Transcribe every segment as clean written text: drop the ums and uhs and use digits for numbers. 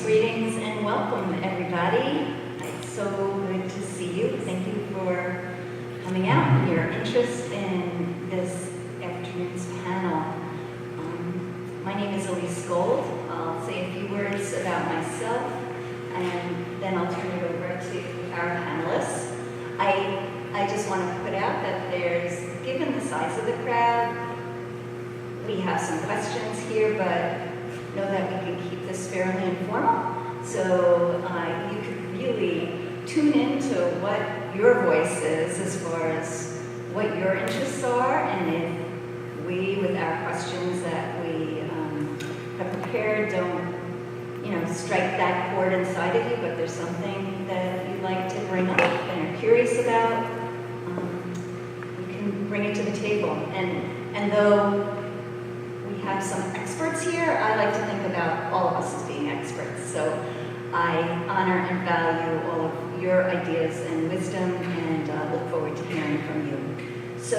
Greetings and welcome everybody. It's so good to see you. Thank you for coming out, your interest in this afternoon's panel. My name is Elise Gold. I'll say a few words about myself and then I'll turn it over to our panelists. I just want to put out that given the size of the crowd, we have some questions here, but know that we can keep this fairly informal. So you could really tune into what your voice is as far as what your interests are, and if we, with our questions that we have prepared, don't strike that chord inside of you, but there's something that you'd like to bring up and are curious about, you can bring it to the table. And though we have some experts here, I like to think about all of us as being experts. So I honor and value all of your ideas and wisdom, and look forward to hearing from you. So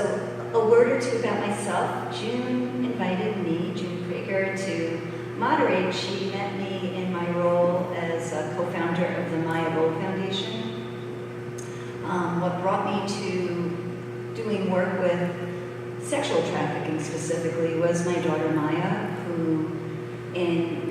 a word or two about myself. June invited me, June Krieger, to moderate. She met me in my role as a co-founder of the Mathew Swerdloff Foundation. What brought me to doing work with sexual trafficking specifically was my daughter Maya, who in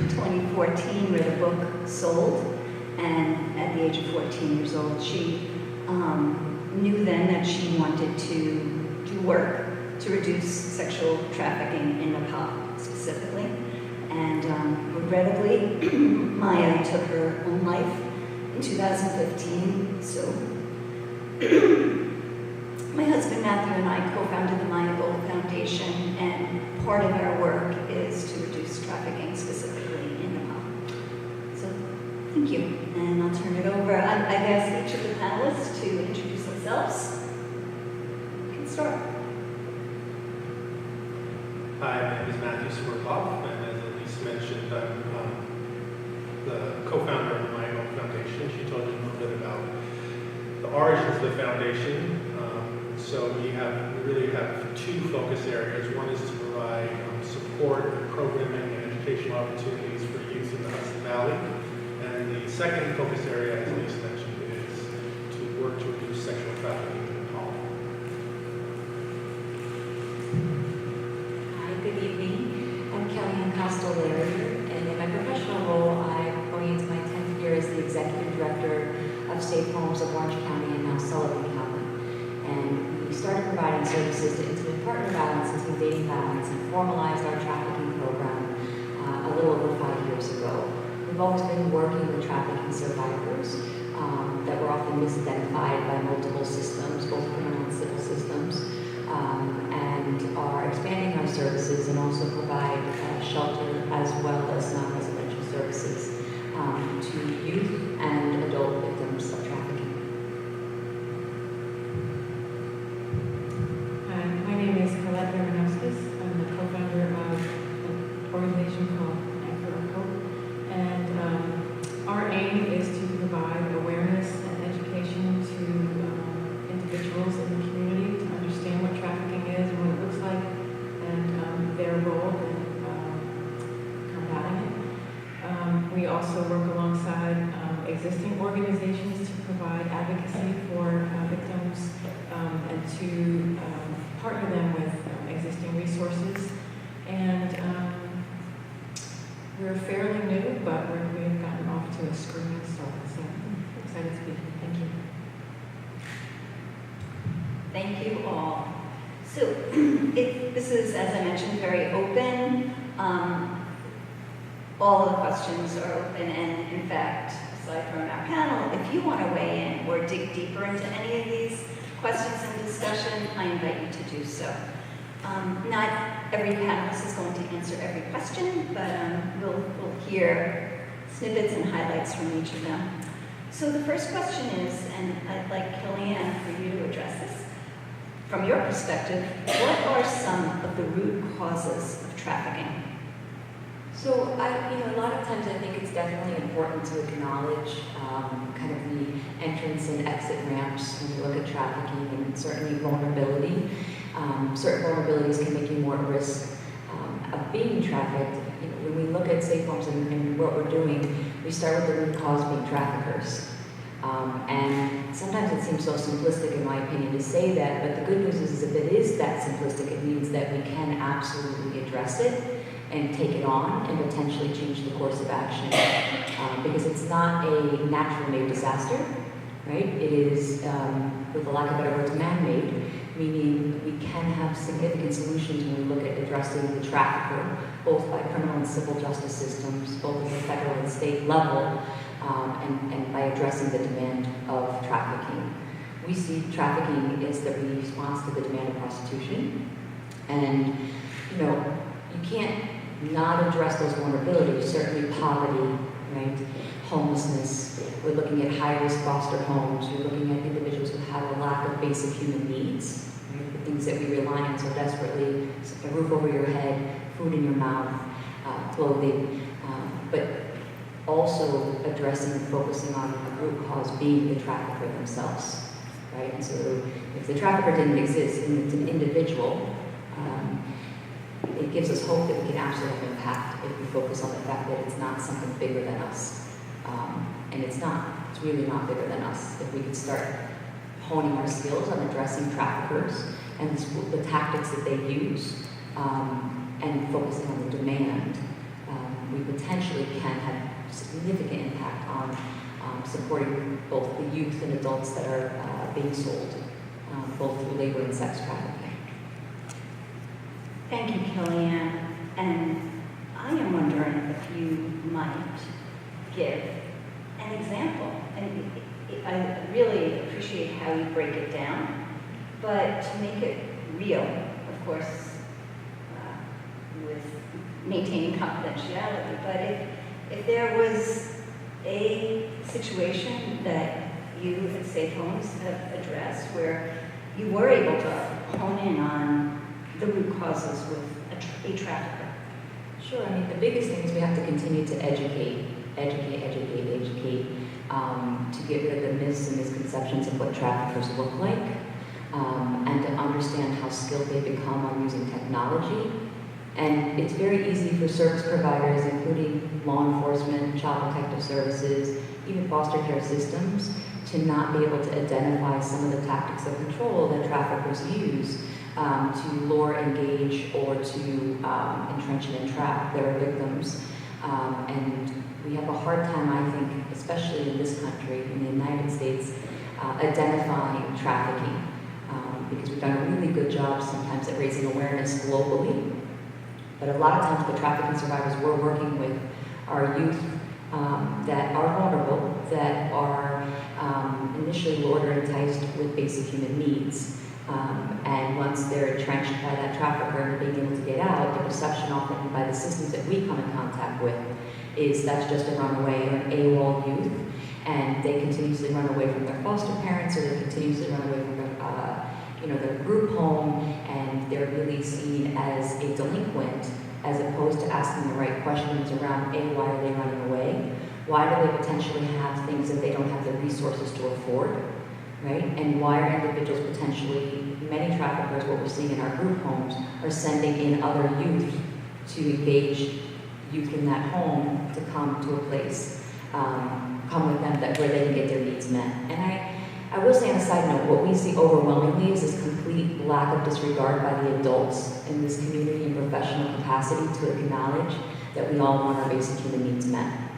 2014 read a book, Sold, and at the age of 14 years old, she knew then that she wanted to do work to reduce sexual trafficking in Nepal specifically. And regrettably, Maya took her own life in 2015. So my husband Mathew and I co-founded the Mathew Swerdloff Foundation, and part of our work is to reduce trafficking specifically in Nepal. So thank you, and I'll turn it over. I've asked each of the panelists to introduce themselves. You can start. Hi, my name is Mathew Swerdloff, and as Elise mentioned, I'm the co-founder of the Mathew Swerdloff Foundation. She told you a little bit about the origins of the foundation. So we really have two focus areas. One is to provide support, programming, and educational opportunities for youth in the Hudson Valley. And the second focus area, as Elise mentioned, is to work to reduce sexual trafficking in Nepal. Hi, good evening. I'm Kellyanne Costello-Larry, and in my professional role, I'm going into my 10th year as the Executive Director of State Homes of Orange County and now Sullivan County. And we started providing services to intimate partner violence, intimate dating violence, and formalized our trafficking program a little over 5 years ago. We've always been working with trafficking survivors that were often misidentified by multiple systems, both criminal and civil systems, and are expanding our services and also provide shelter as well as non-residential services to youth and adult victims of trafficking. I'm the co-founder of an organization called Anchor of Hope, and our aim is to provide awareness and education to individuals in the community to understand what trafficking is and what it looks like, and their role in combating it. We also work alongside existing organizations to provide advocacy for victims and to partner them with existing resources, and we're fairly new, but we've gotten off to a screaming start, so I'm excited to be here. Thank you. Thank you all. So this is, as I mentioned, very open. all of the questions are open, and in fact, aside from our panel, if you want to weigh in or dig deeper into any of these questions and discussion, I invite you to do so. Not every panelist is going to answer every question, but we'll hear snippets and highlights from each of them. So the first question is, and I'd like Kellyanne for you to address this, from your perspective, what are some of the root causes of trafficking? So a lot of times I think it's definitely important to acknowledge kind of the entrance and exit ramps when you look at trafficking, and certainly vulnerability. Certain vulnerabilities can make you more at risk of being trafficked. When we look at safe homes and what we're doing, we start with the root cause being traffickers. And sometimes it seems so simplistic, in my opinion, to say that, but the good news is if it is that simplistic, it means that we can absolutely address it and take it on and potentially change the course of action. Because it's not a natural-made disaster, right? It is, with the lack of better words, man-made, meaning we can have significant solutions when we look at addressing the trafficker, both by criminal and civil justice systems, both at the federal and state level, and by addressing the demand of trafficking. We see trafficking as the response to the demand of prostitution. And, you can't not address those vulnerabilities, certainly poverty, right? Homelessness. We're looking at high-risk foster homes. We're looking at individuals who have a lack of basic human needs, right? The things that we rely on so desperately: a roof over your head, food in your mouth, clothing, but also addressing and focusing on a root cause being the trafficker themselves, right? And so if the trafficker didn't exist and it's an individual, it gives us hope that we can absolutely have impact if we focus on the fact that it's not something bigger than us. And it's not. It's really not bigger than us. If we could start honing our skills on addressing traffickers and the tactics that they use, and focusing on the demand, we potentially can have significant impact on supporting both the youth and adults that are being sold, both through labor and sex trafficking. Thank you, Kellyanne. And I am wondering if you might give an example. And I really appreciate how you break it down, but to make it real, of course, with maintaining confidentiality. But if there was a situation that you at Safe Homes have addressed where you were able to hone in on the root causes with a trafficker. Sure. I mean, the biggest thing is we have to continue to educate, to get rid of the myths and misconceptions of what traffickers look like, and to understand how skilled they become on using technology. And it's very easy for service providers, including law enforcement, child protective services, even foster care systems, to not be able to identify some of the tactics of control that traffickers use to lure, engage, or to entrench and entrap their victims. And we have a hard time, I think, especially in this country, in the United States, identifying trafficking, because we've done a really good job sometimes at raising awareness globally. But a lot of times the trafficking survivors we're working with are youth that are vulnerable, that are initially lured or enticed with basic human needs. And once they're entrenched by that trafficker and being able to get out, the perception often by the systems that we come in contact with is that's just a runaway or an AWOL youth, and they continuously run away from their foster parents, or they continuously run away from their group home, and they're really seen as a delinquent, as opposed to asking the right questions around, A, why are they running away? Why do they potentially have things that they don't have the resources to afford, right? And why are individuals potentially, many traffickers, what we're seeing in our group homes, are sending in other youth to engage youth in that home to come to a place, come with them where they can get their needs met. And I will say on a side note, what we see overwhelmingly is this complete lack of disregard by the adults in this community and professional capacity to acknowledge that we all want our basic human needs met.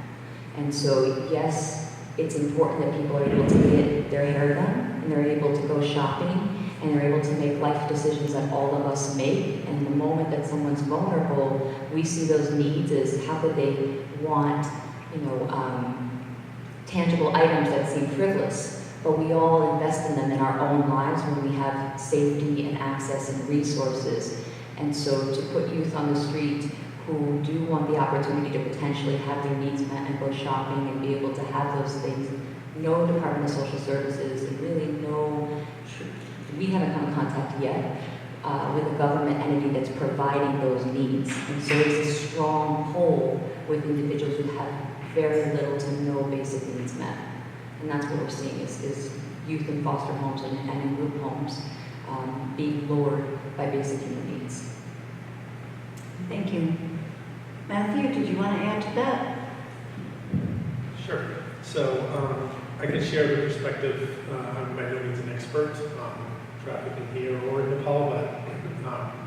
And so, yes, it's important that people are able to get their hair done and they're able to go shopping and they're able to make life decisions that all of us make. And the moment that someone's vulnerable, we see those needs as how could they want, tangible items that seem frivolous, but we all invest in them in our own lives when we have safety and access and resources. And so to put youth on the street who do want the opportunity to potentially have their needs met and go shopping and be able to have those things, no Department of Social Services, and really we haven't come in contact yet with a government entity that's providing those needs. And so it's a strong pull with individuals who have very little to no basic needs met. And that's what we're seeing is youth in foster homes and in group homes being lured by basic human needs. Thank you. Matthew, did you want to add to that? Sure. So I can share the perspective. I'm by no means an expert on trafficking here or in Nepal, but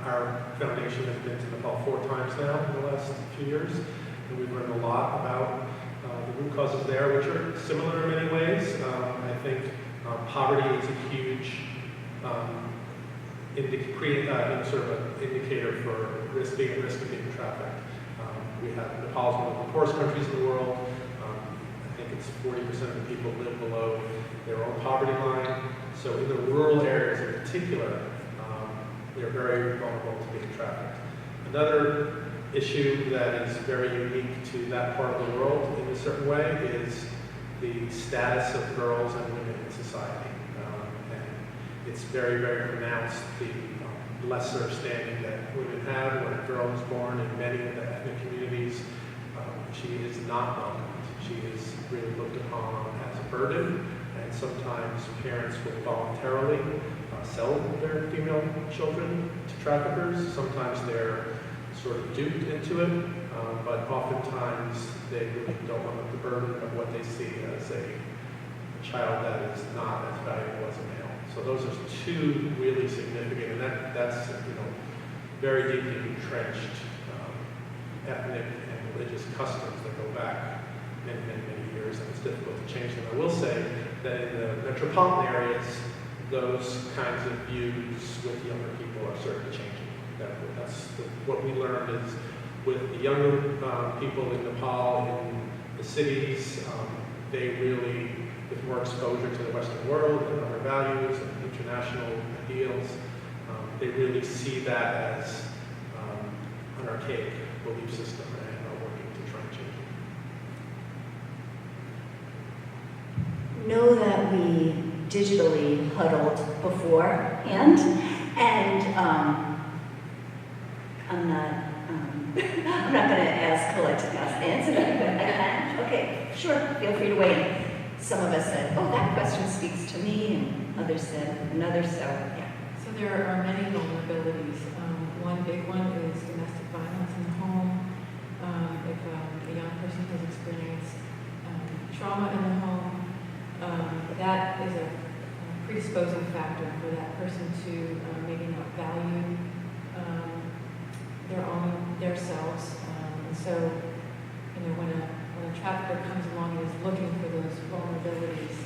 our foundation has been to Nepal 4 times now in the last few years, and we've learned a lot about the root causes there, which are similar in many ways. I think poverty is a huge sort of an indicator for being at risk of being trafficked. We have Nepal is one of the poorest countries in the world. I think it's 40% of the people live below their own poverty line. So in the rural areas in particular, they're very vulnerable to being trafficked. Another issue that is very unique to that part of the world in a certain way is the status of girls and women in society. And it's very, very pronounced, the lesser standing that women have when a girl is born in many of the ethnic communities. She is not welcomed. She is really looked upon as a burden, and sometimes parents will voluntarily sell their female children to traffickers. Sometimes they're sort of duped into it, but oftentimes they really don't want the burden of what they see as a child that is not as valuable as a male. So those are 2 really significant, and that's very deeply entrenched ethnic and religious customs that go back many, many, many years, and it's difficult to change them. I will say that in the metropolitan areas, those kinds of views with younger people are certainly changing. That's what we learned is with the younger people in Nepal, in the cities, they really, with more exposure to the Western world and other values and international ideals, they really see that as an archaic belief system and are working to try and change it. Know that we digitally huddled beforehand, and I'm not going to ask collective answer that, but I can. Okay, sure, feel free to weigh in. Some of us said, oh, that question speaks to me, and others said another, so yeah. So there are many vulnerabilities. One big one is domestic violence in the home. If a young person has experienced trauma in the home, that is a predisposing factor for that person to maybe not value their selves. And so, when a trafficker comes along and is looking for those vulnerabilities,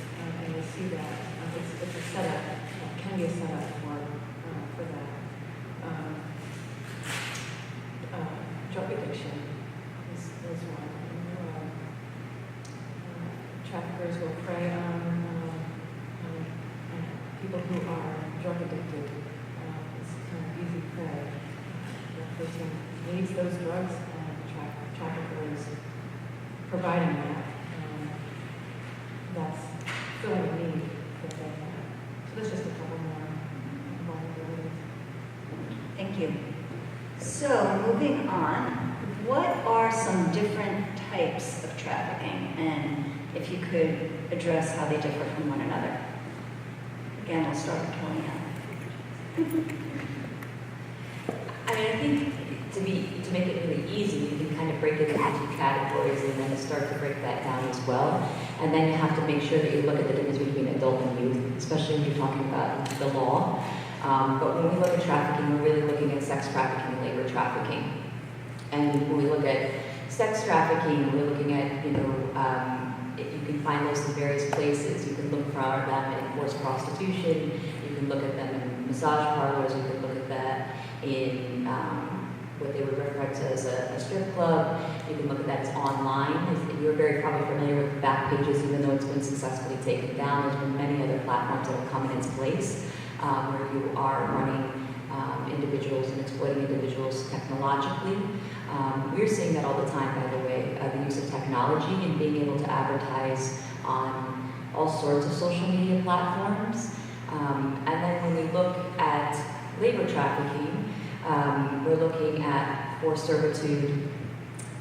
and they see that, it's a setup. It can be a setup for that. Drug addiction is one. Traffickers will prey on people who are drug addicted. It's kind of easy prey. The person needs those drugs, and the trafficker is providing that. That's filling a need that they have. So there's just a couple more vulnerabilities. Thank you. So moving on, what are some different types of trafficking, and if you could address how they differ from one another? Again, I'll start with Kellyanne. I think to make it really easy, you can kind of break it into 2 categories and then start to break that down as well. And then you have to make sure that you look at the difference between adult and youth, especially when you're talking about the law. But when we look at trafficking, we're really looking at sex trafficking and labor trafficking. And when we look at sex trafficking, we're looking at, if you can find those in various places. You can look for them in forced prostitution, you can look at them in massage parlors. You could look at that in what they would reference as a strip club. You can look at that as online. You're very probably familiar with Backpages, even though it's been successfully taken down. There's been many other platforms that have come in its place where you are running individuals and exploiting individuals technologically. We're seeing that all the time, by the way, the use of technology and being able to advertise on all sorts of social media platforms. And then when we look at labor trafficking, we're looking at forced servitude,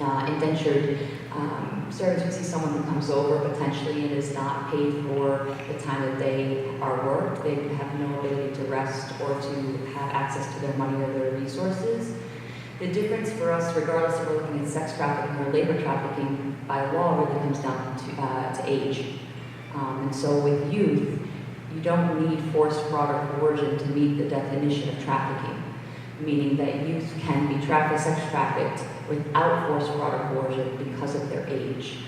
indentured service. We see someone who comes over potentially and is not paid for the time that they are worked. They have no ability to rest or to have access to their money or their resources. The difference for us, regardless if we're looking at sex trafficking or labor trafficking, by law really comes down to age. And so with youth, you don't need forced fraud or coercion to meet the definition of trafficking, meaning that youth can be sex trafficked without forced fraud or coercion because of their age.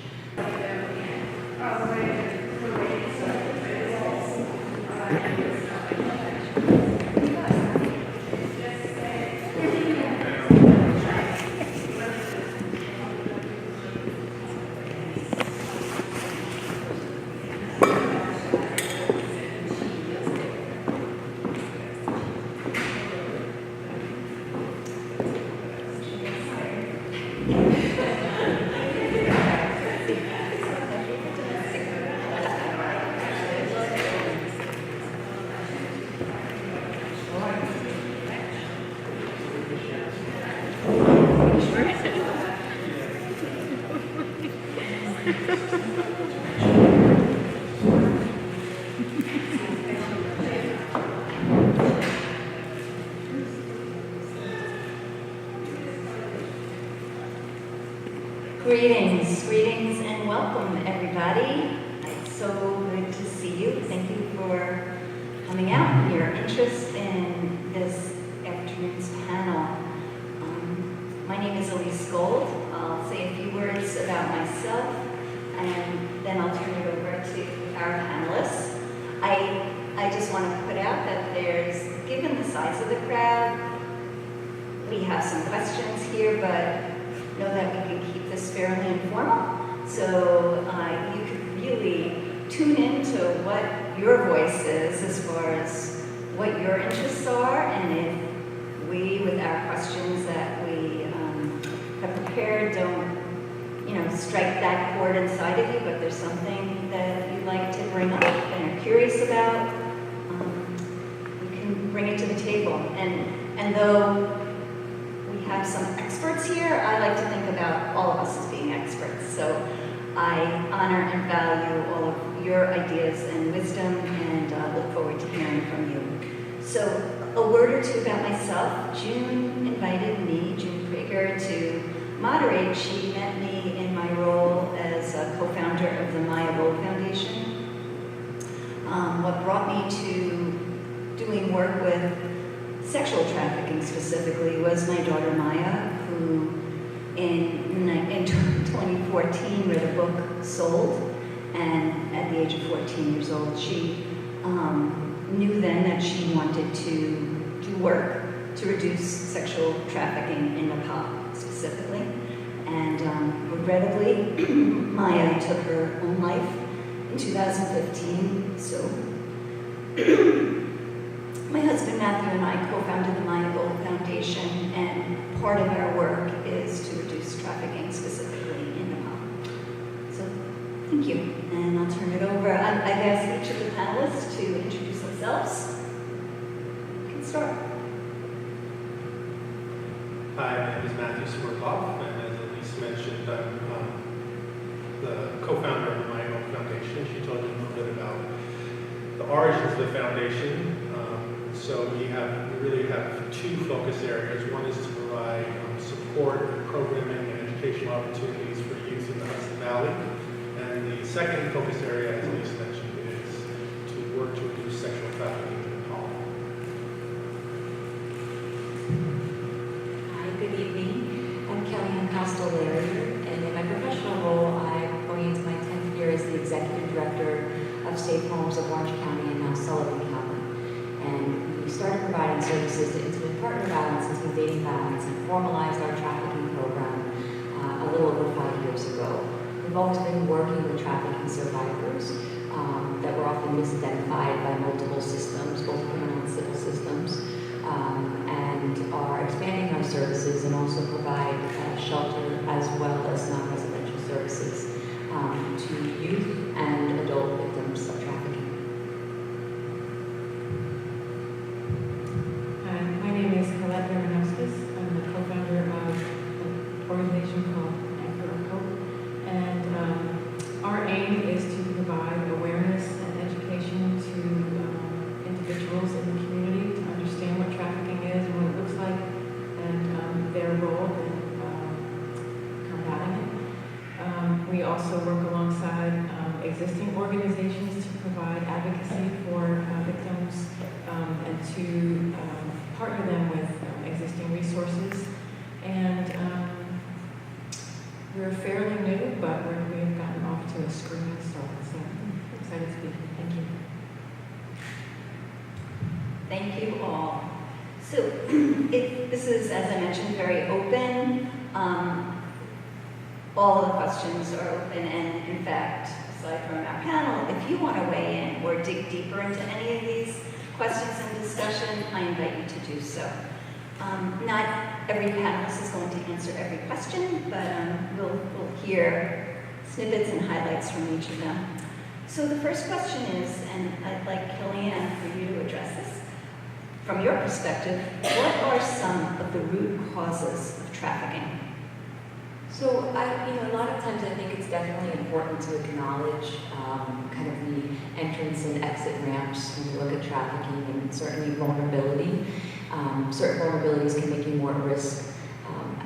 Greetings and welcome everybody. It's so good to see you. Thank you for coming out, your interest in this afternoon's panel. My name is Elise Gold. I'll say a few words about myself and then I'll turn it over to our panelists. I just want to put out that given the size of the crowd, we have some questions here, but know that we can keep this fairly informal. So you could really tune into what your voice is as far as what your interests are, and if we, with our questions that we have prepared, don't strike that chord inside of you, but there's something that you'd like to bring up and are curious about, you can bring it to the table. And though we have some experts here, I like to think about all of us as being experts. So I honor and value all of your ideas and wisdom, and look forward to hearing from you. So a word or two about myself. June invited me, June Prager, to moderate. She met me in my role as a co-founder of the Mathew Swerdloff Foundation. What brought me to doing work with sexual trafficking specifically was my daughter Maya, who in 2014 read a book, Sold, and at the age of 14 years old, she knew then that she wanted to do work to reduce sexual trafficking in Nepal specifically. And regrettably, Maya took her own life in 2015. So my husband Matthew and I co-founded the Mathew Swerdloff Foundation, and part of our work is to reduce trafficking specifically in Nepal. So thank you, and I'll turn it over. I've asked each of the panelists to introduce themselves. You can start. Hi, my name is Mathew Swerdloff, and as Elise mentioned, I'm the co-founder of the Mathew Swerdloff Foundation. She told you a little bit about the origins of the foundation. So we really have two focus areas. One is to provide support and programming and educational opportunities for youth in the Hudson Valley. And the second focus area, as Elise mentioned, is to work to reduce sexual trafficking in Nepal. Hi, good evening. I'm Kellyanne Costello-Larrier, and in my professional role, I'm going into my 10th year as the Executive Director of Safe Homes of Orange County and now Sullivan County. And we started providing services to intimate partner violence and teen dating violence and formalized our trafficking program a little over 5 years ago. We've always been working with trafficking survivors that were often misidentified by multiple systems, both criminal and civil systems, and are expanding our services and also provide shelter as well as non-residential services to youth and adult victims of trafficking. Hi, my name is Colette Baranowskis. I'm the co-founder of an organization called Anchor of Hope. And our aim is to provide awareness and education to individuals in the community to understand what trafficking is and what it looks like and their role in combating it. We also work alongside existing organizations to provide advocacy for victims and to partner them with existing resources. And we're fairly new, but we've gotten off to a screaming start, so I'm excited to be here. Thank you. Thank you all. So this is, as I mentioned, very open. All of the questions are open, and in fact, aside from our panel, if you want to weigh in or dig deeper into any of these questions and discussion, I invite you to do so. Not every panelist is going to answer every question, but we'll hear snippets and highlights from each of them. So the first question is, and I'd like Kellyanne for you to address this, from your perspective, what are some of the root causes of trafficking? So, a lot of times I think it's definitely important to acknowledge kind of the entrance and exit ramps when you look at trafficking, and certainly vulnerability. Certain vulnerabilities can make you more at risk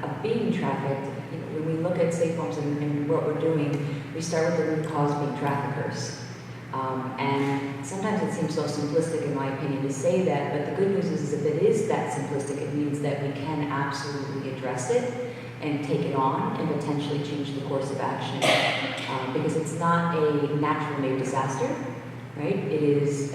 of being trafficked. When we look at safe homes and what we're doing, we start with the root cause being traffickers. And sometimes it seems so simplistic, in my opinion, to say that, but the good news is if it is that simplistic, it means that we can absolutely address it and take it on and potentially change the course of action. Because it's not a natural-made disaster, right? It is,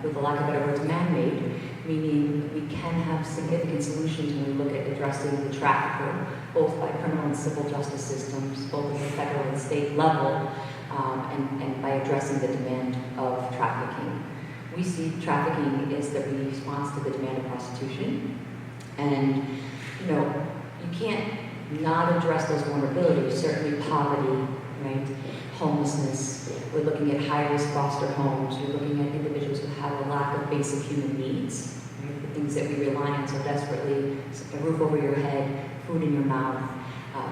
with a lack of better words, man-made, meaning we can have significant solutions when we look at addressing the trafficker, both by criminal and civil justice systems, both at the federal and state level, and by addressing the demand of trafficking. We see trafficking as the response to the demand of prostitution. And, you can't not address those vulnerabilities, certainly poverty, right? Homelessness. We're looking at high-risk foster homes. We're looking at individuals who have a lack of basic human needs, right? The things that we rely on so desperately, a roof over your head, food in your mouth,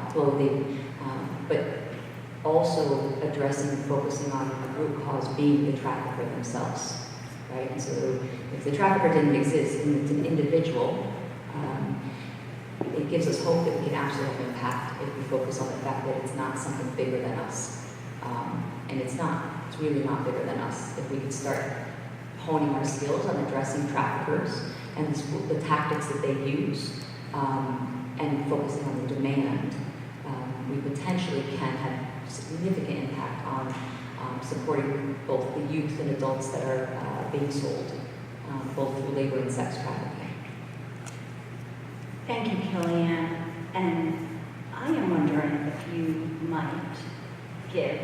clothing, but also addressing and focusing on the root cause being the trafficker themselves, right? And so if the trafficker didn't exist and it's an individual, it gives us hope that we can actually have impact if we focus on the fact that it's not something bigger than us. And it's not. It's really not bigger than us. If we could start honing our skills on addressing traffickers and the tactics that they use and focusing on the demand, we potentially can have significant impact on supporting both the youth and adults that are being sold, both through labor and sex trafficking. Thank you, Kellyanne. And I am wondering if you might give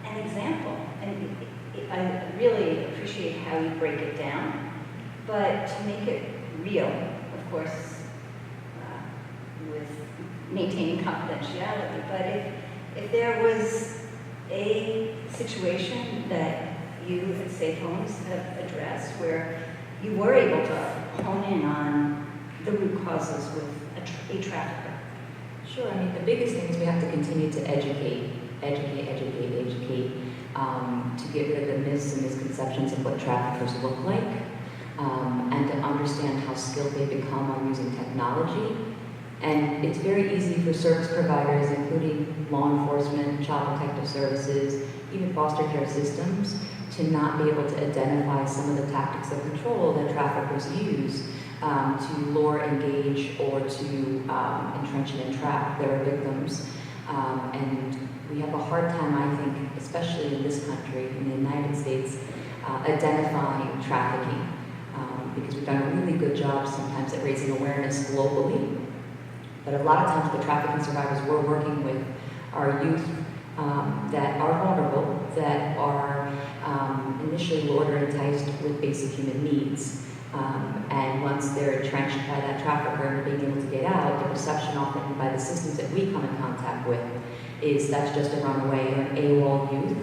an example. And I really appreciate how you break it down, but to make it real, of course, with maintaining confidentiality. But if there was a situation that you at Safe Homes have addressed where you were able to hone in on the root causes with a trafficker. Sure. I mean, the biggest thing is we have to continue to educate, to get rid of the myths and misconceptions of what traffickers look like, and to understand how skilled they become on using technology. And it's very easy for service providers, including law enforcement, child protective services, even foster care systems, to not be able to identify some of the tactics of control that traffickers use to lure, engage, or to entrench and entrap their victims. And we have a hard time, I think, especially in this country, in the United States, identifying trafficking. because we've done a really good job sometimes at raising awareness globally. But a lot of times the trafficking survivors we're working with are youth that are vulnerable, that are initially lured or enticed with basic human needs. And once they're entrenched by that trafficker and being able to get out, the perception often by the systems that we come in contact with is that's just a runaway or an AWOL youth,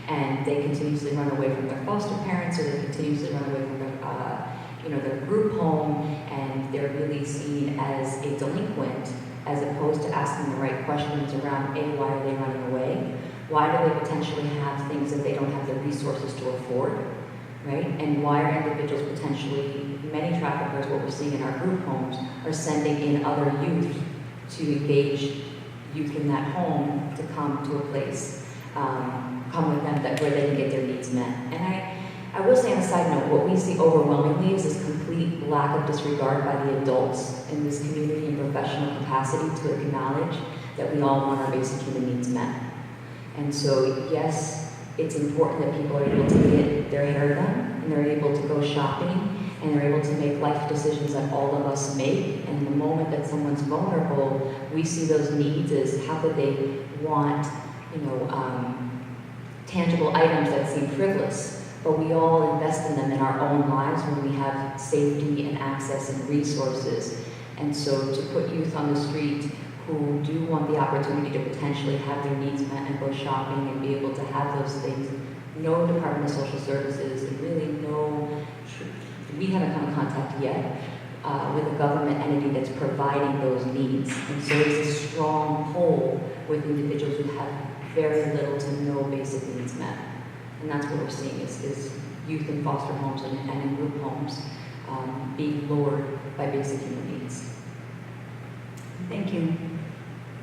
and they continuously run away from their foster parents, or they continuously run away from their, their group home, and they're really seen as a delinquent, as opposed to asking the right questions around, A, why are they running away? Why do they potentially have things that they don't have the resources to afford, right? And why are individuals potentially, many traffickers, what we're seeing in our group homes, are sending in other youth to engage youth in that home to come to a place, come with them where they can get their needs met. And I will say on a side note, what we see overwhelmingly is this complete lack of disregard by the adults in this community and professional capacity to acknowledge that we all want our basic human needs met. And so, yes, it's important that people are able to get their hair done, and they're able to go shopping, and they're able to make life decisions that all of us make. And the moment that someone's vulnerable, we see those needs as how could they want, tangible items that seem frivolous. But we all invest in them in our own lives when we have safety and access and resources. And so to put youth on the street who do want the opportunity to potentially have their needs met and go shopping and be able to have those things, no Department of Social Services, and really we haven't come in contact yet with a government entity that's providing those needs. And so it's a strong pull with individuals who have very little to no basic needs met. And that's what we're seeing is youth in foster homes and in group homes being lured by basic human needs. Thank you.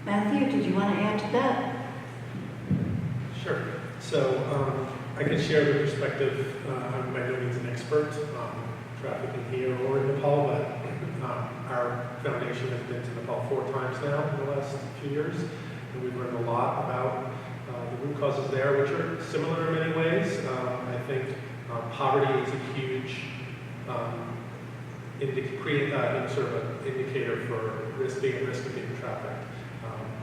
Matthew, did you want to add to that? Sure. So I can share the perspective. I'm by no means an expert on trafficking here or in Nepal, but our foundation has been to Nepal 4 times now in the last few years, and we've learned a lot about the root causes there, which are similar in many ways. I think poverty is a huge sort of an indicator for being at risk of being trafficked.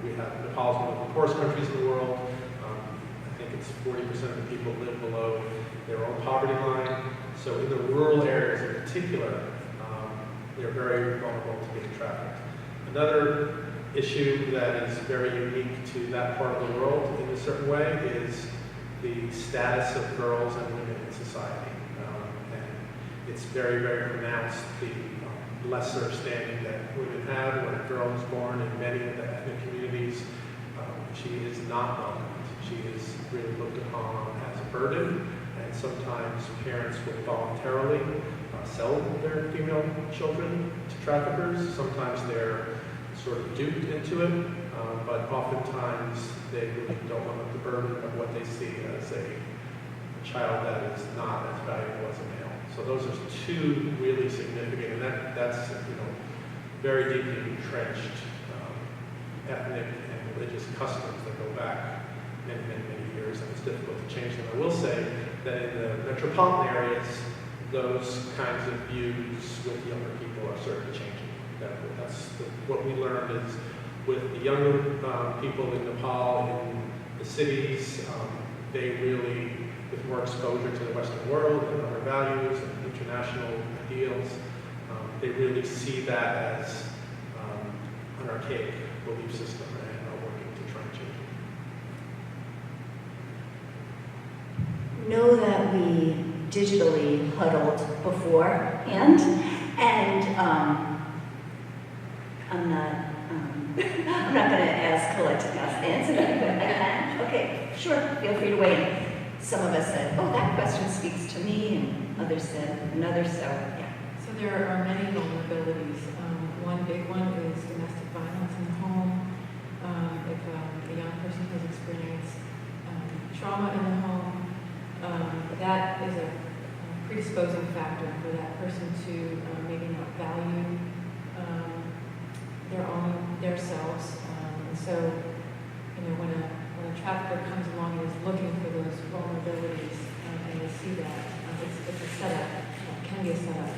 We have Nepal is one of the poorest countries in the world. I think it's 40% of the people live below their own poverty line. So in the rural areas in particular, they're very vulnerable to being trafficked. Another issue that is very unique to that part of the world in a certain way is the status of girls and women in society. And it's very, very pronounced, the lesser standing that women have when a girl is born in many of the ethnic communities. She is not welcomed. She is really looked upon as a burden, and sometimes parents will voluntarily sell their female children to traffickers. Sometimes they're sort of duped into it, but oftentimes they really don't want the burden of what they see as a child that is not as valuable as a male. So those are 2 really significant, and that's very deeply entrenched ethnic and religious customs that go back many, many, many years, and it's difficult to change them. I will say that in the metropolitan areas, those kinds of views with younger people are certainly changing. What we learned is with the younger people in Nepal, in the cities, they really, with more exposure to the Western world and other values and international ideals, they really see that as an archaic belief system and are working to try and change it. Know that we digitally huddled beforehand, and I'm not going to ask Colette to answer that, but I can. Okay, sure, feel free to weigh in. Some of us said, oh, that question speaks to me, and others said another, so yeah. So there are many vulnerabilities. One big one is domestic violence in the home. If a young person has experienced trauma in the home, that is a predisposing factor for that person to maybe not value their selves. And so, when a trafficker comes along and is looking for those vulnerabilities, and they see that, it's a setup, can be a setup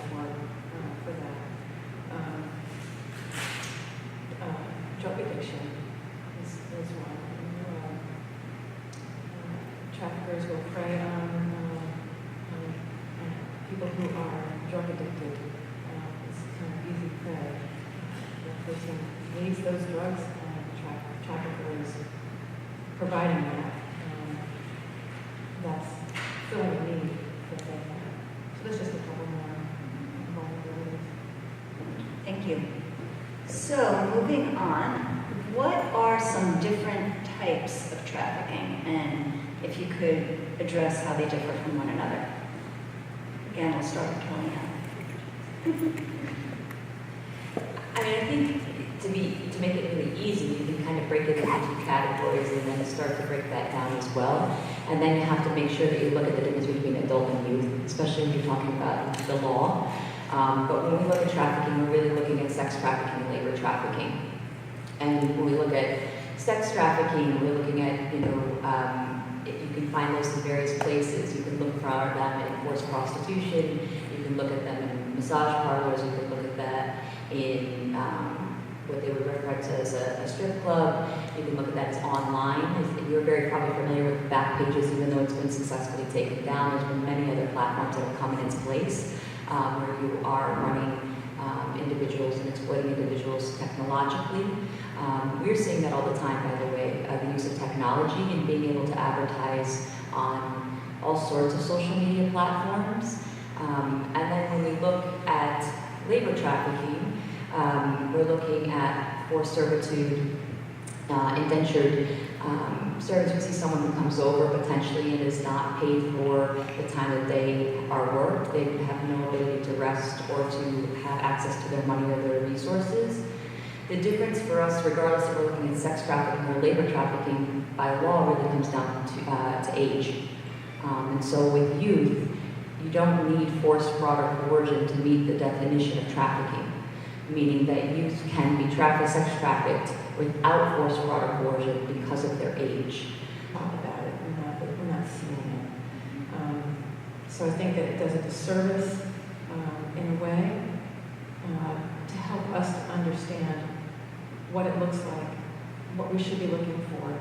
for that. Drug addiction is one. Traffickers will prey on people who are drug addicted. It's kind of easy prey. The person needs those drugs, and the trafficker is providing that. That's filling a need that they have. So there's just a couple more vulnerabilities. Thank you. So moving on, what are some different types of trafficking, and if you could address how they differ from one another? Again, we'll start with Kellyanne. I mean, I think to make it really easy, you can kind of break it into two categories and then start to break that down as well. And then you have to make sure that you look at the difference between adult and youth, especially when you're talking about the law. But when we look at trafficking, we're really looking at sex trafficking and labor trafficking. And when we look at sex trafficking, we're looking at, you can find those in various places. You can look for them in forced prostitution. You can look at them in massage parlors. You can look at that in what they would reference as a strip club. You can look at that as online. You're very probably familiar with Backpages, even though it's been successfully taken down. There's been many other platforms that have come in its place where you are running individuals and exploiting individuals technologically. We're seeing that all the time, by the way, the use of technology and being able to advertise on all sorts of social media platforms. And then when we look at labor trafficking, we're looking at forced servitude, indentured servants. We see someone who comes over potentially and is not paid for the time that they are worked. They have no ability to rest or to have access to their money or their resources. The difference for us, regardless if we're looking at sex trafficking or labor trafficking, by law really comes down to age. And so with youth, you don't need forced fraud or coercion to meet the definition of trafficking, meaning that youth can be sex trafficked without forced fraud or coercion because of their age. Talk about it, we're not seeing it. So I think that it does a disservice in a way to help us to understand what it looks like, what we should be looking for.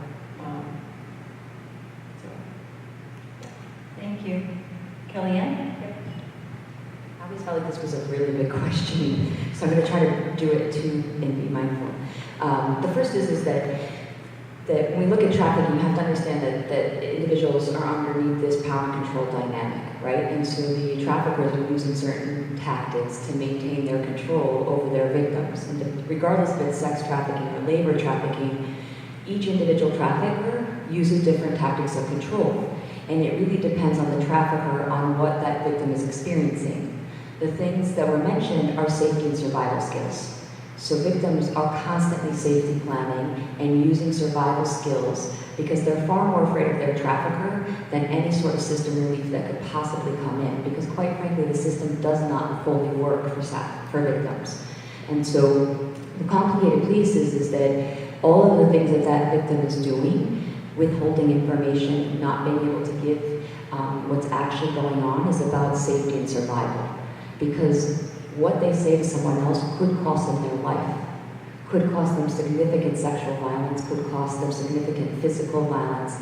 Thank you. Kellyanne? I always felt like this was a really big question, so I'm going to try to do it too and be mindful. The first is that when we look at trafficking, you have to understand that individuals are underneath this power and control dynamic, right? And so the traffickers are using certain tactics to maintain their control over their victims. And regardless if it's sex trafficking or labor trafficking, each individual trafficker uses different tactics of control. And it really depends on the trafficker on what that victim is experiencing. The things that were mentioned are safety and survival skills. So victims are constantly safety planning and using survival skills because they're far more afraid of their trafficker than any sort of system relief that could possibly come in, because quite frankly, the system does not fully work for victims. And so the complicated piece is that all of the things that victim is doing, withholding information, not being able to give what's actually going on, is about safety and survival. Because what they say to someone else could cost them their life, could cost them significant sexual violence, could cost them significant physical violence.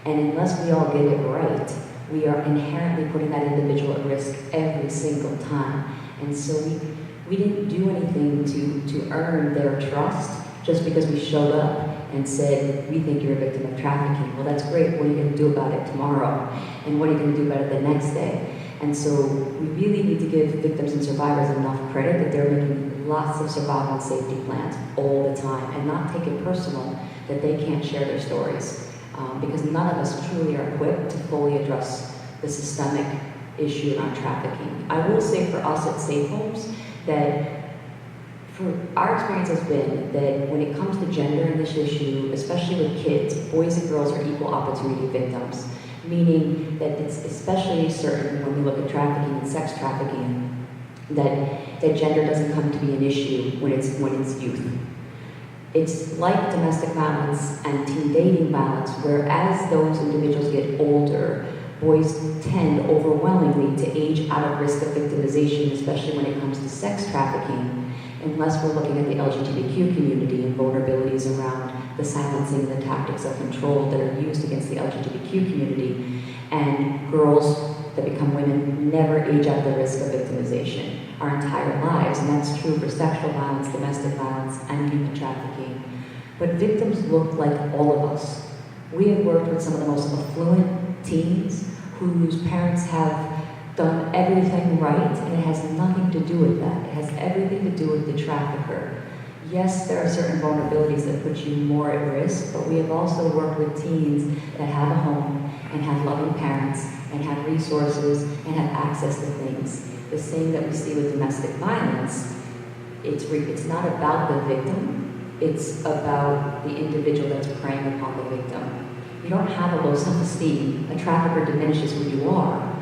And unless we all get it right, we are inherently putting that individual at risk every single time. And so we didn't do anything to earn their trust just because we showed up and said, we think you're a victim of trafficking. Well, that's great. What are you going to do about it tomorrow? And what are you going to do about it the next day? And so we really need to give victims and survivors enough credit that they're making lots of survival and safety plans all the time, and not take it personal that they can't share their stories. Because none of us truly are equipped to fully address the systemic issue around trafficking. I will say for us at Safe Homes that our experience has been that when it comes to gender and this issue, especially with kids, boys and girls are equal opportunity victims, meaning that it's especially certain when we look at trafficking and sex trafficking that gender doesn't come to be an issue when it's youth. It's like domestic violence and teen dating violence, where as those individuals get older, boys tend overwhelmingly to age out of risk of victimization, especially when it comes to sex trafficking, unless we're looking at the LGBTQ community and vulnerabilities around the silencing and the tactics of control that are used against the LGBTQ community. And girls that become women never age out of the risk of victimization our entire lives, and that's true for sexual violence, domestic violence, and human trafficking. But victims look like all of us. We have worked with some of the most affluent teens whose parents have done everything right, and it has nothing to do with that. It has everything to do with the trafficker. Yes, there are certain vulnerabilities that put you more at risk, but we have also worked with teens that have a home and have loving parents and have resources and have access to things. The same that we see with domestic violence, it's not about the victim, it's about the individual that's preying upon the victim. You don't have a low self-esteem. A trafficker diminishes who you are,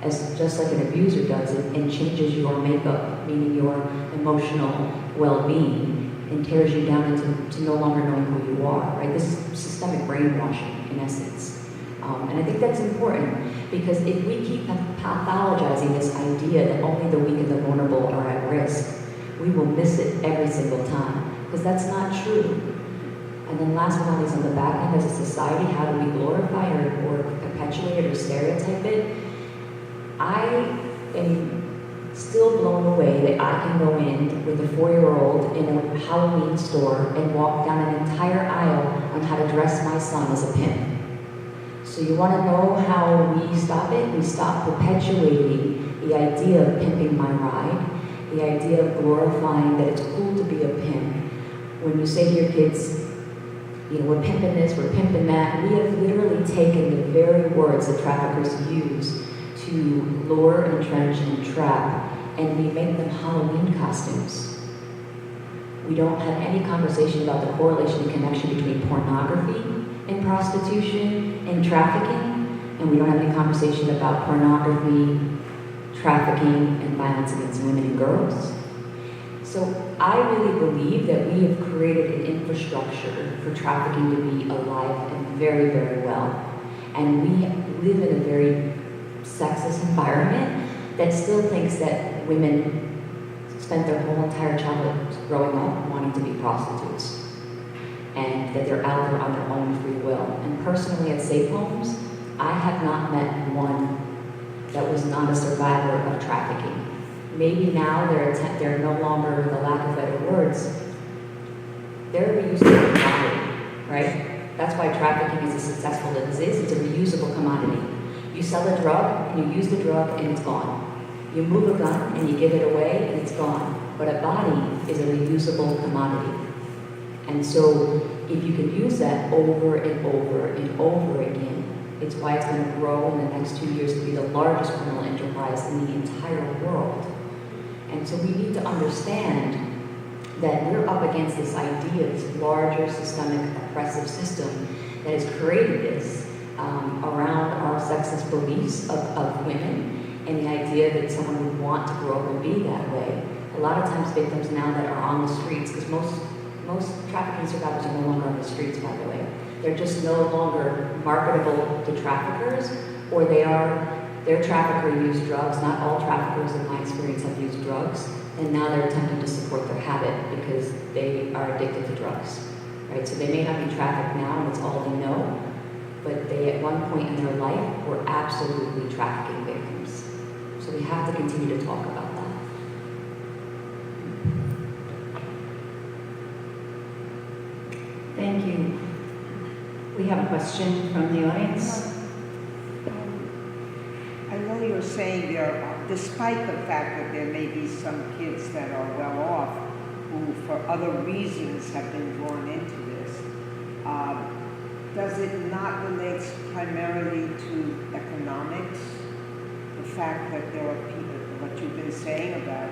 as just like an abuser does, and changes your makeup, meaning your emotional well-being, and tears you down into no longer knowing who you are, right? This is systemic brainwashing, in essence. And I think that's important, because if we keep pathologizing this idea that only the weak and the vulnerable are at risk, we will miss it every single time, because that's not true. And then last but not least, on the back end, as a society, how do we glorify or perpetuate it or stereotype it? I am still blown away that I can go in with a 4-year-old in a Halloween store and walk down an entire aisle on how to dress my son as a pimp. So you want to know how we stop it? We stop perpetuating the idea of pimping my ride, the idea of glorifying that it's cool to be a pimp. When you say to your kids, you know, we're pimping this, we're pimping that, we have literally taken the very words that traffickers use to lure, entrench, and trap, and we make them Halloween costumes. We don't have any conversation about the correlation and connection between pornography and prostitution and trafficking, and we don't have any conversation about pornography, trafficking, and violence against women and girls. So I really believe that we have created an infrastructure for trafficking to be alive and very, very well. And we live in a very sexist environment that still thinks that women spent their whole entire childhood growing up wanting to be prostitutes, and that they're out there on their own free will. And personally at Safe Homes, I have not met one that was not a survivor of trafficking. Maybe now they're no longer, with the lack of better words, they're a reusable commodity, right? That's why trafficking is as successful as it is. It's a reusable commodity. You sell a drug, and you use the drug, and it's gone. You move a gun, and you give it away, and it's gone. But a body is a reusable commodity. And so if you can use that over and over and over again, it's why it's going to grow in the next 2 years to be the largest criminal enterprise in the entire world. And so we need to understand that we're up against this idea, this larger systemic oppressive system that has created this around our sexist beliefs of women, and the idea that someone would want to grow up and be that way. A lot of times victims now that are on the streets, because most trafficking survivors are no longer on the streets, by the way. They're just no longer marketable to traffickers, or their trafficker used drugs. Not all traffickers, in my experience, have used drugs, and now they're attempting to support their habit because they are addicted to drugs, right? So they may not be trafficked now, and it's all they know, but they, at one point in their life, were absolutely trafficking victims. So we have to continue to talk about that. Thank you. We have a question from the audience. I know you're saying despite the fact that there may be some kids that are well off who, for other reasons, have been drawn into this, does it not relate primarily to economics? The fact that there are people, what you've been saying about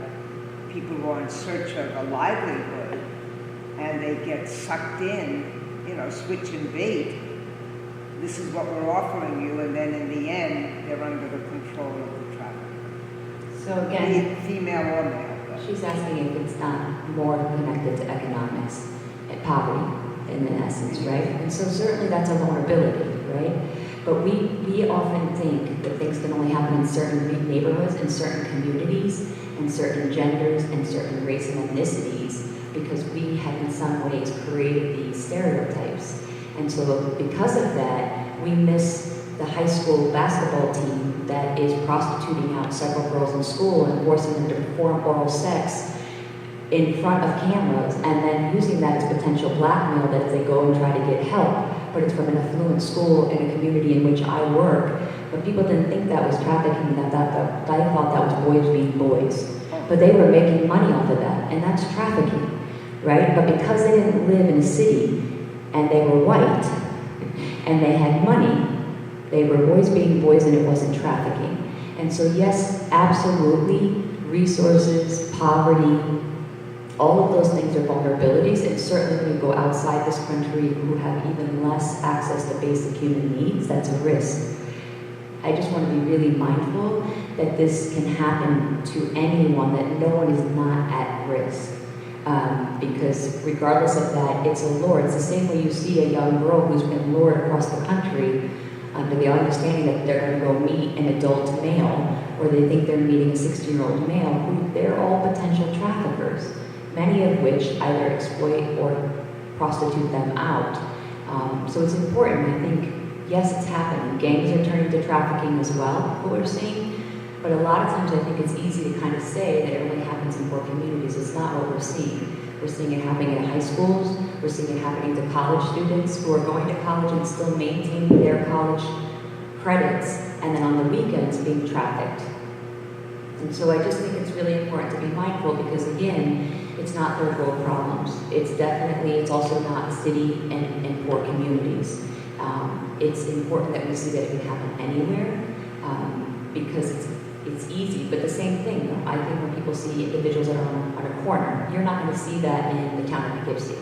people who are in search of a livelihood, and they get sucked in, switch and bait. This is what we're offering you, and then in the end, they're under the control of the trafficker. So again, Female or male. She's asking if it's not more connected to economics and poverty, in essence, right? And so certainly that's a vulnerability, right? But we often think that things can only happen in certain neighborhoods, in certain communities, and certain genders, and certain race and ethnicities, because we have in some ways created these stereotypes. And so because of that, we miss the high school basketball team that is prostituting out several girls in school and forcing them to perform oral sex in front of cameras, and then using that as potential blackmail that if they go and try to get help, but it's from an affluent school in a community in which I work. But people didn't think that was trafficking, that they thought that was boys being boys. But they were making money off of that, and that's trafficking, right? But because they didn't live in a city, and they were white, and they had money, they were boys being boys, and it wasn't trafficking. And so yes, absolutely, resources, poverty, all of those things are vulnerabilities, and certainly when you go outside this country who have even less access to basic human needs, that's a risk. I just want to be really mindful that this can happen to anyone, that no one is not at risk. Because regardless of that, it's a lure. It's the same way you see a young girl who's been lured across the country under the understanding that they're going to go meet an adult male, or they think they're meeting a 60-year-old male, who they're all potential traffickers, many of which either exploit or prostitute them out. So it's important, I think, yes, it's happening. Gangs are turning to trafficking as well, what we're seeing. But a lot of times I think it's easy to kind of say that it only happens in poor communities. It's not what we're seeing. We're seeing it happening in high schools. We're seeing it happening to college students who are going to college and still maintaining their college credits, and then on the weekends being trafficked. And so I just think it's really important to be mindful, because again, it's not third world problems. It's also not city and poor communities. It's important that we see that it can happen anywhere, because it's easy. But the same thing, though, I think when people see individuals that are on a corner, you're not going to see that in the town of Poughkeepsie.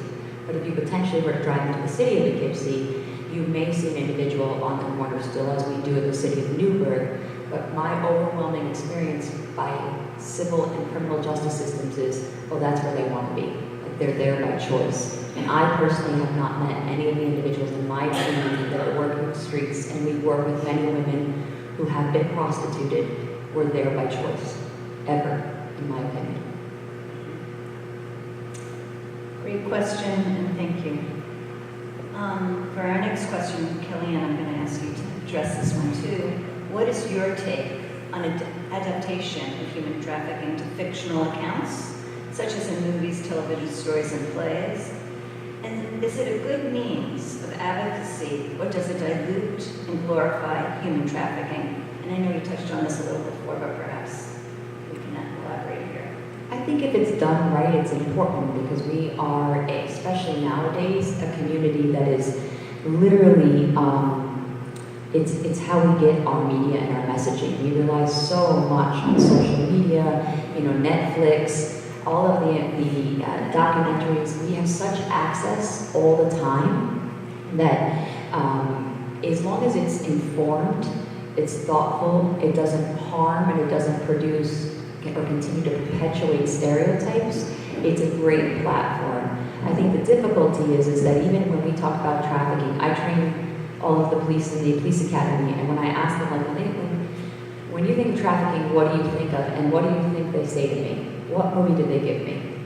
But if you potentially were to drive into the city of Poughkeepsie, you may see an individual on the corner still, as we do in the city of Newburgh. But my overwhelming experience by civil and criminal justice systems is, oh, that's where they want to be. Like, they're there by choice. And I personally have not met any of the individuals in my community that are working the streets, and we work with many women who have been prostituted, were there by choice, ever, in my opinion. Great question, and thank you. For our next question, Kellyanne, I'm going to ask you to address this one too. What is your take on adaptation of human trafficking to fictional accounts, such as in movies, television stories, and plays? And is it a good means of advocacy, or does it dilute and glorify human trafficking? And I know you touched on this a little before, but perhaps we can elaborate here. I think if it's done right, it's important, because we are, especially nowadays, a community that is literally, it's how we get our media and our messaging. We rely so much on social media, Netflix, all of the documentaries. We have such access all the time that as long as it's informed, it's thoughtful, it doesn't harm, and it doesn't produce or continue to perpetuate stereotypes, it's a great platform. I think the difficulty is that even when we talk about trafficking, I train all of the police in the police academy, and when I ask them, like, when you think of trafficking, what do you think of, and what do you think they say to me? What movie did they give me?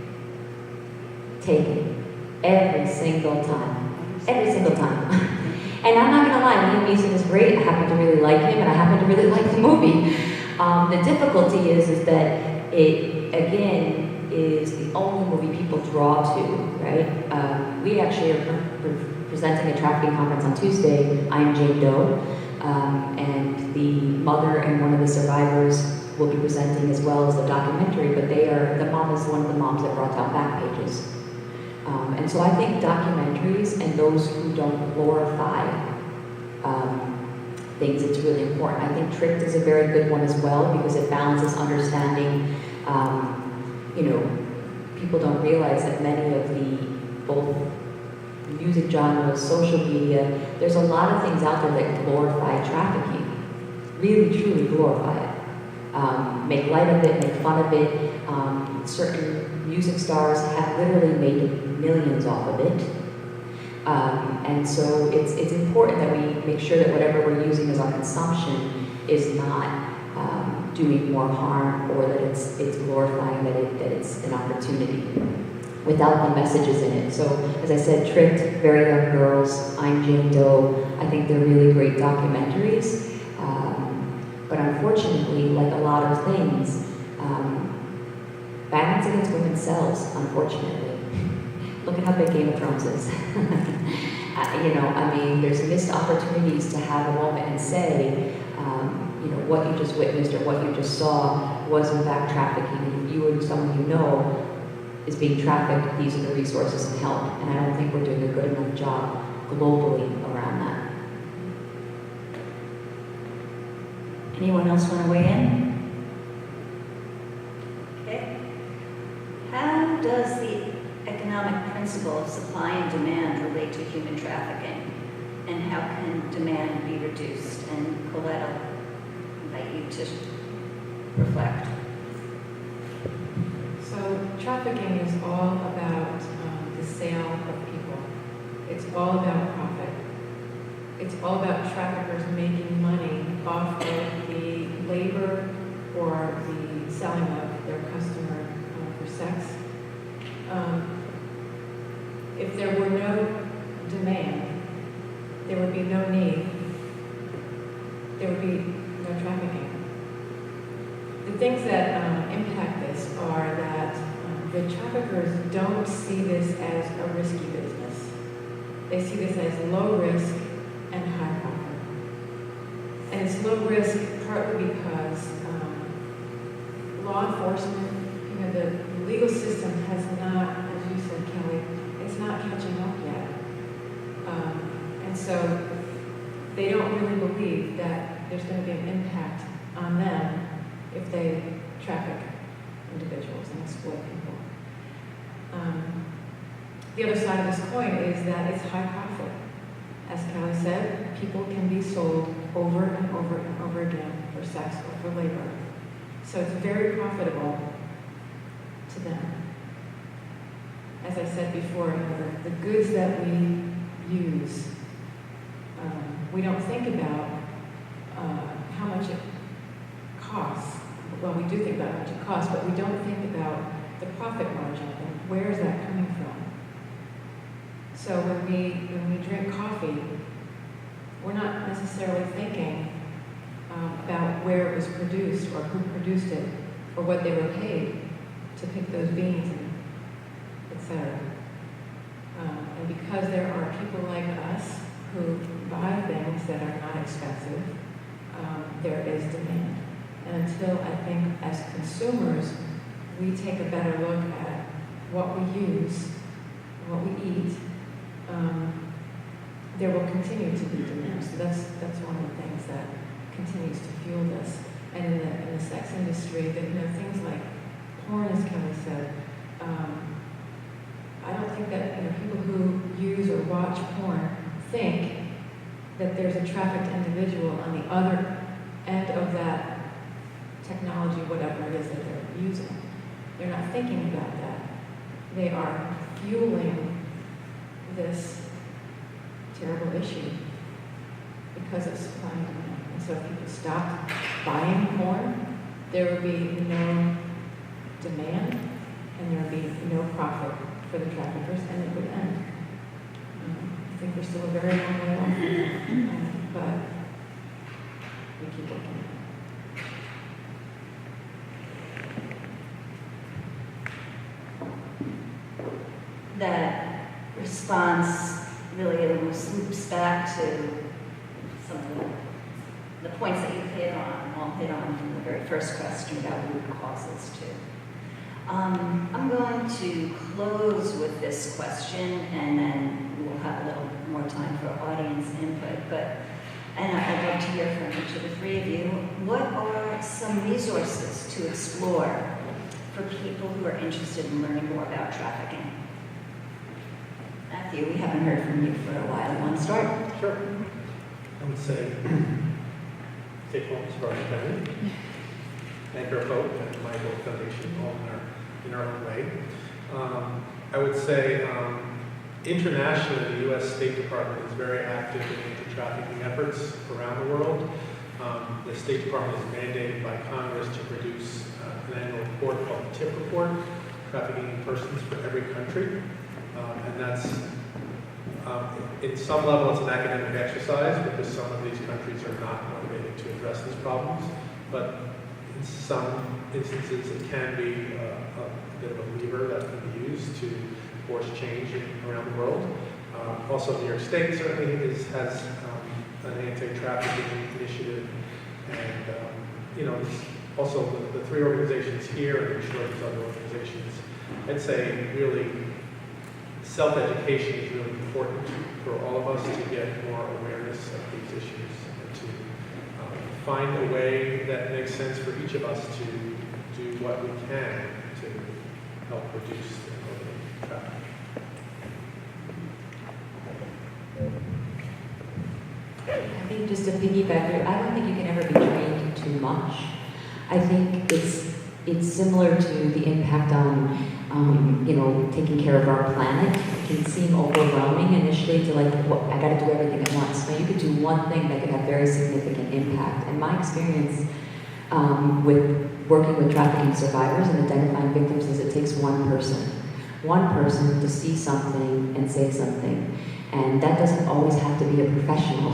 Taken. Every single time. Every single time. And I'm not gonna lie, Liam Neeson is great. I happen to really like him, and I happen to really like the movie. The difficulty is that it, again, is the only movie people draw to, right? We actually are presenting a trafficking conference on Tuesday. I am Jane Doe, and the mother and one of the survivors will be presenting, as well as the documentary, but the mom is one of the moms that brought down Backpages. And so I think documentaries and those who don't glorify things, it's really important. I think Tricked is a very good one as well, because it balances understanding. People don't realize that many of the both music genres, social media, there's a lot of things out there that glorify trafficking, really truly glorify it. Make light of it, make fun of it. Certain music stars have literally made millions off of it. And so it's important that we make sure that whatever we're using as our consumption is not doing more harm, or that it's glorifying that it's an opportunity without the messages in it. So as I said, Tricked, Very Young Girls, I'm Jane Doe, I think they're really great documentaries. But unfortunately, like a lot of things, violence against women sells, unfortunately. Look at how big Game of Thrones is. There's missed opportunities to have a moment and say, what you just witnessed or what you just saw was in fact trafficking. And if you or someone you know is being trafficked, these are the resources and help. And I don't think we're doing a good enough job globally around that. Anyone else want to weigh in? Okay. How does the economic principle of supply and demand relate to human trafficking? And how can demand be reduced? And Colette, I'll invite you to reflect. So trafficking is all about the sale of people. It's all about profit. It's all about traffickers making money off of the labor or the selling of their customer for sex. If there were no demand, there would be no need. There would be no trafficking. The things that impact this are that the traffickers don't see this as a risky business. They see this as low risk and high profit. And it's low risk partly because law enforcement, the legal system has not, as you said, Kelly, it's not catching up yet. And so they don't really believe that there's going to be an impact on them if they traffic individuals and exploit people. The other side of this coin is that it's high profit. As Kelly said, people can be sold over and over and over again for sex or for labor. So it's very profitable to them. As I said before, the goods that we use, we don't think about how much it costs. Well, we do think about how much it costs, but we don't think about the profit margin and where is that coming from. So when we drink coffee, we're not necessarily thinking about where it was produced or who produced it or what they were paid to pick those beans, and etc. And because there are people like us who buy things that are not expensive, there is demand. And until I think as consumers we take a better look at what we use, what we eat, there will continue to be demand. So that's one of the things that continues to fuel this. And in the sex industry, things like porn, as Kelly said, I don't think that people who use or watch porn think that there's a trafficked individual on the other end of that technology, whatever it is that they're using. They're not thinking about that. They are fueling this terrible issue because of supply and demand. And so if people stopped buying porn, there would be no demand and there would be no profit for the traffickers, and it would end. I think we're still a very long way off, but we keep working on it. That response really almost loops back to some of the points that you've hit on from the very first question about root causes too. I'm going to close with this question, and then we'll have a little more time for audience input. And I'd love to hear from each of the three of you. What are some resources to explore for people who are interested in learning more about trafficking? Matthew, we haven't heard from you for a while. You want to start? Sure. I would say Safe Homes for Our Family, Anchor of Hope, and My Gold Foundation, all in our own way. I would say Internationally, the U.S. State Department is very active in anti-trafficking efforts around the world. The State Department is mandated by Congress to produce an annual report called the TIP report, Trafficking in Persons for every country. And that's, in some level, it's an academic exercise because some of these countries are not motivated to address these problems. But in some instances, it can be a bit of a lever that can be used to force change around the world. Also, New York State certainly has an anti-trafficking initiative, and also the three organizations here, and I'm sure there's other organizations. I'd say really self-education is really important for all of us to get more awareness of these issues and to find a way that makes sense for each of us to do what we can to help reduce the trafficking. I think just to piggyback, I don't think you can ever be trained too much. I think it's similar to the impact on taking care of our planet. It can seem overwhelming initially to like, well, I got to do everything at once. Now you could do one thing that could have very significant impact. And my experience with working with trafficking survivors and identifying victims is it takes one person to see something and say something. And that doesn't always have to be a professional.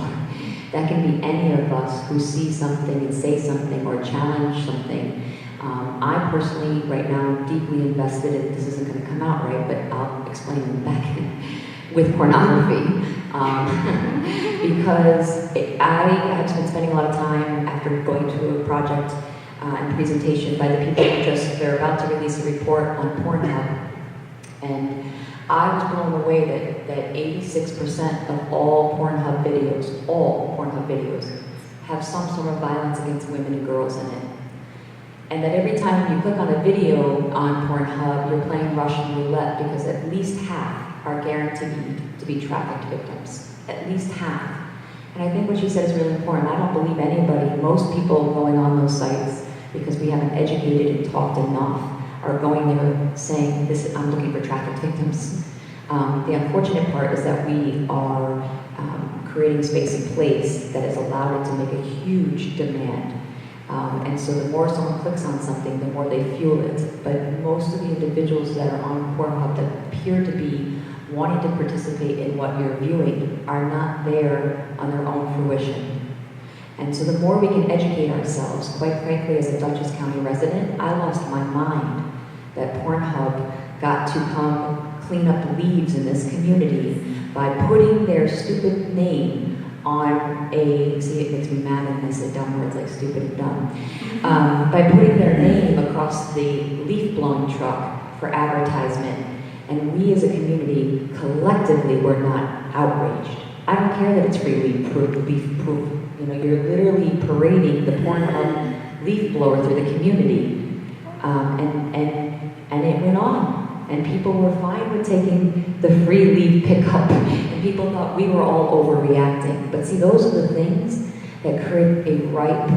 That can be any of us who see something and say something or challenge something. I personally, right now, am deeply invested in, this isn't going to come out right, but I'll explain in back with pornography. Because I have been spending a lot of time after going to a project and presentation by the people who they're about to release a report on Pornhub. And I was blown away that 86% of all Pornhub videos, have some sort of violence against women and girls in it. And that every time you click on a video on Pornhub, you're playing Russian roulette because at least half are guaranteed to be trafficked victims. At least half. And I think what she said is really important. I don't believe anybody, most people going on those sites, because we haven't educated and talked enough, are going there saying, I'm looking for trafficked victims. The unfortunate part is that we are creating space and place that has allowed it to make a huge demand. And so the more someone clicks on something, the more they fuel it. But most of the individuals that are on Pornhub that appear to be wanting to participate in what you're viewing are not there on their own fruition. And so the more we can educate ourselves, quite frankly, as a Dutchess County resident, I lost my mind that Pornhub got to come clean up leaves in this community by putting their stupid name on see, it makes me mad when I say dumb words like stupid and dumb, by putting their name across the leaf blowing truck for advertisement. And we as a community, collectively, were not outraged. I don't care that it's free leaf proof. You're literally parading the Pornhub leaf blower through the community. And it went on. And people were fine with taking the free leaf pickup. And people thought we were all overreacting. But see, those are the things that create a ripe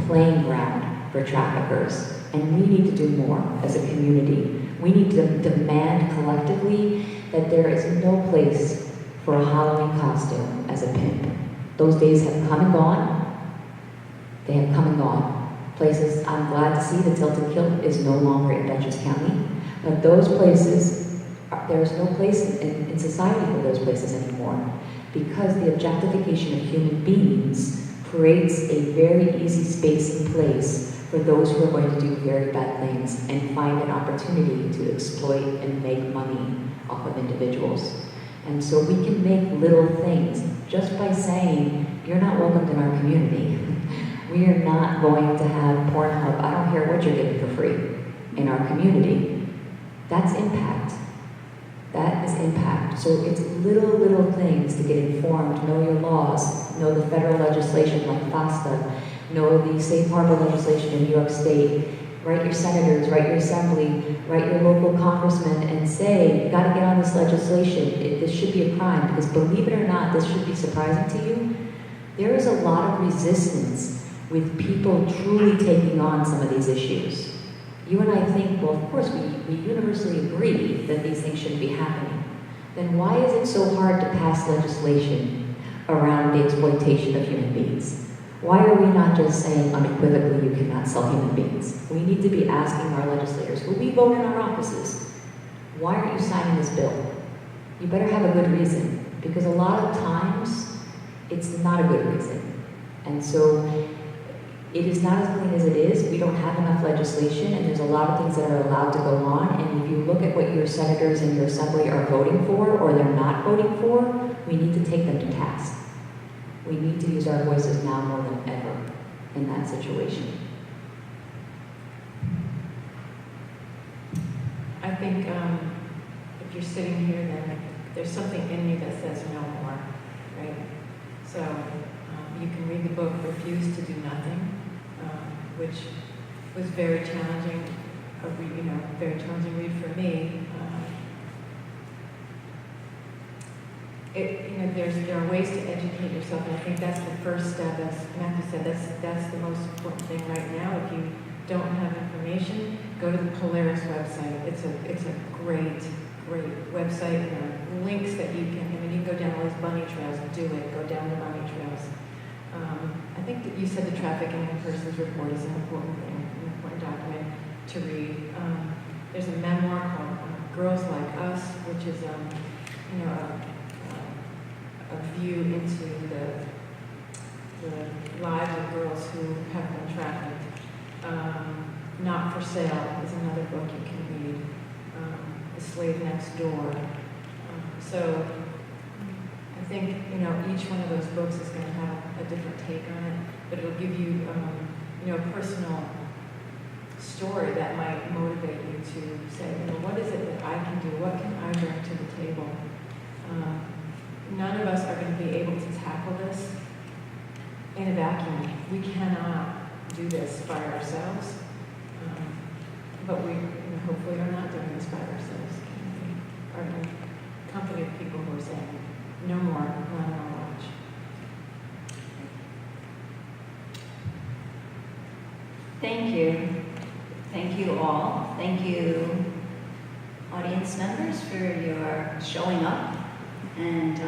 playing ground for traffickers. And we need to do more as a community. We need to demand collectively that there is no place for a Halloween costume as a pimp. Those days have come and gone. They have come and gone. Places, I'm glad to see the Tilted Kilt is no longer in Dutchess County. But those places, there's no place in society for those places anymore, because the objectification of human beings creates a very easy space and place for those who are going to do very bad things and find an opportunity to exploit and make money off of individuals. And so we can make little things just by saying, you're not welcomed in our community. We are not going to have Pornhub, I don't care what you're getting for free, in our community. That's impact. That is impact. So it's little things to get informed, know your laws, know the federal legislation like FASTA, know the safe harbor legislation in New York State, write your senators, write your assembly, write your local congressman and say, you gotta get on this legislation. This should be a crime, because believe it or not, this should be surprising to you. There is a lot of resistance with people truly taking on some of these issues. You and I think, well, of course, we universally agree that these things shouldn't be happening. then why is it so hard to pass legislation around the exploitation of human beings? Why are we not just saying unequivocally you cannot sell human beings? We need to be asking our legislators, who we vote in our offices, why aren't you signing this bill? You better have a good reason, because a lot of times it's not a good reason. And so it is not as clean as it is. We don't have enough legislation, and there's a lot of things that are allowed to go on. And if you look at what your senators in your assembly are voting for, or they're not voting for, we need to take them to task. We need to use our voices now more than ever in that situation. I think if you're sitting here, then there's something in you that says no more, right? So you can read the book Refuse to Do Nothing, which was very challenging, very challenging read for me. There are ways to educate yourself, and I think that's the first step. As Mathew said, that's the most important thing right now. If you don't have information, go to the Polaris website. It's a great website. There are links that you can go down all these bunny trails. Do it. Go down the bunny trails. I think that you said the Trafficking in Persons report is an important thing, an important document to read. There's a memoir called Girls Like Us, which is a view into the lives of girls who have been trafficked. Not for Sale is another book you can read. The Slave Next Door. So I think each one of those books is going to have a different take on it, but it'll give you a personal story that might motivate you to say, what is it that I can do? What can I bring to the table? None of us are going to be able to tackle this in a vacuum. We cannot do this by ourselves, but we hopefully are not doing this by ourselves. We are in a company of people who are saying, no more, not on our watch. Thank you. Thank you all. Thank you, audience members, for your showing up and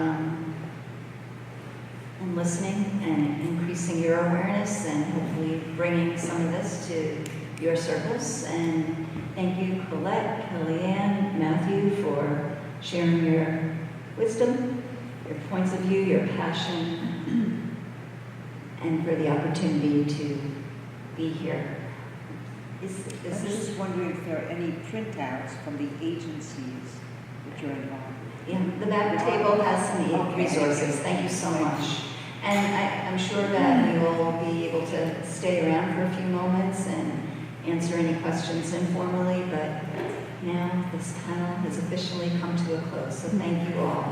listening and increasing your awareness and hopefully bringing some of this to your circles. And thank you, Colette, Kellyanne, Mathew, for sharing your wisdom, your points of view, your passion, and for the opportunity to be here. I was just wondering if there are any printouts from the agencies that you're involved with. Yeah, the back table has some resources. Thank you so much. And I'm sure that we will be able to stay around for a few moments and answer any questions informally, but now this panel has officially come to a close, so thank you all.